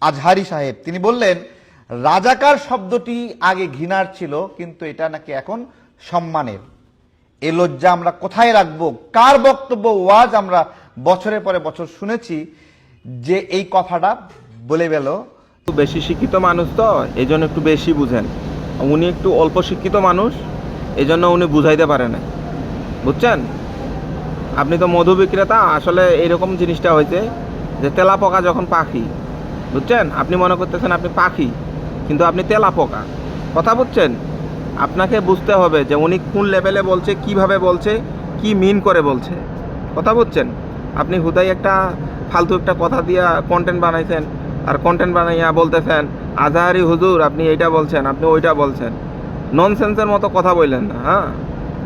আজহারি সাহেব, তিনি বললেন রাজাকার শব্দটি আগে ঘৃণার ছিল, কিন্তু এটা নাকি এখন সম্মানের। এ লজ্জা আমরা কোথায় রাখবো? কার বক্তব্য ওয়াজ আমরা বছরের পরে বছর শুনেছি যে এই কথাটা বলে গেল? একটু বেশি শিক্ষিত মানুষ তো এই জন্য একটু বেশি বুঝেন, উনি একটু অল্প শিক্ষিত মানুষ এই জন্য উনি বুঝাইতে পারে না, বুঝছেন? আপনি তো মধু বিক্রেতা, আসলে এইরকম জিনিসটা হয়েছে যে তেলা পোকা যখন পাখি, বুঝছেন? আপনি মনে করতেছেন আপনি পাখি, কিন্তু আপনি তেলা পোকা, কথা বুঝছেন? আপনাকে বুঝতে হবে যে উনি কোন লেভেলে বলছে, কিভাবে বলছে, কি মিন করে বলছে, কথা বুঝছেন? আপনি হুদাই একটা ফালতু একটা কথা দিয়া কন্টেন্ট বানাইছেন, আর কন্টেন্ট বানাইয়া বলতেছেন আজহারি হুজুর আপনি এইটা বলছেন, আপনি ওইটা বলছেন। ননসেন্সের মতো কথা বললেন না, হ্যাঁ,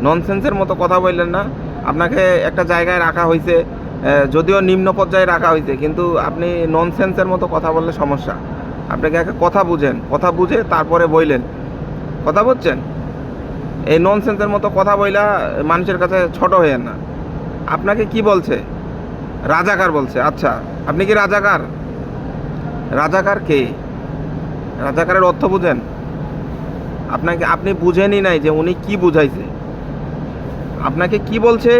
ননসেন্সের মতো কথা বললেন না। আপনাকে একটা জায়গায় রাখা হয়েছে, যদিও নিম্ন পর্যায়ে রাখা হয়েছে, কিন্তু আপনি ননসেন্সের মতো কথা বললে সমস্যা। আপনাকে একটা কথা বুঝেন, কথা বুঝে তারপরে বললেন, কথা বুঝছেন? এই ননসেন্সের মতো কথা বইলা মানুষের কাছে ছোট হইয়েন না। আপনাকে কি বলছে? রাজাকার বলছে। আচ্ছা, আপনি কি রাজাকার? রাজাকার কে? রাজাকারের অর্থ বুঝেন? আপনি বুঝেনই নাই যে উনি কি বুঝাইছে, আপনাকে কি বলছে,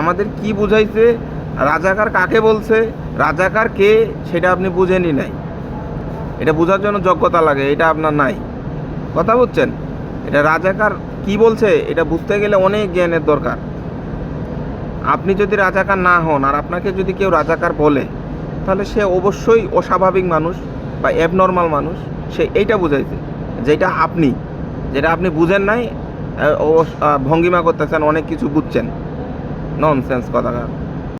আমাদের কি বুঝাইছে, রাজাকার কাকে বলছে, রাজাকার কে সেটা আপনি বুঝেনই নাই। এটা বোঝার জন্য যোগ্যতা লাগে, এটা আপনার নাই, কথা বুঝছেন? এটা রাজাকার কি বলছে এটা বুঝতে গেলে অনেক জ্ঞানের দরকার। আপনি যদি রাজাকার না হন আর আপনাকে যদি কেউ রাজাকার বলে, তাহলে সে অবশ্যই অস্বাভাবিক মানুষ বা অ্যাবনর্মাল মানুষ। সে এইটা বুঝাইছে যেটা আপনি বুঝেন নাই, ভঙ্গিমা করতেছেন, অনেক কিছু বুঝছেন। ননসেন্স কথাকার।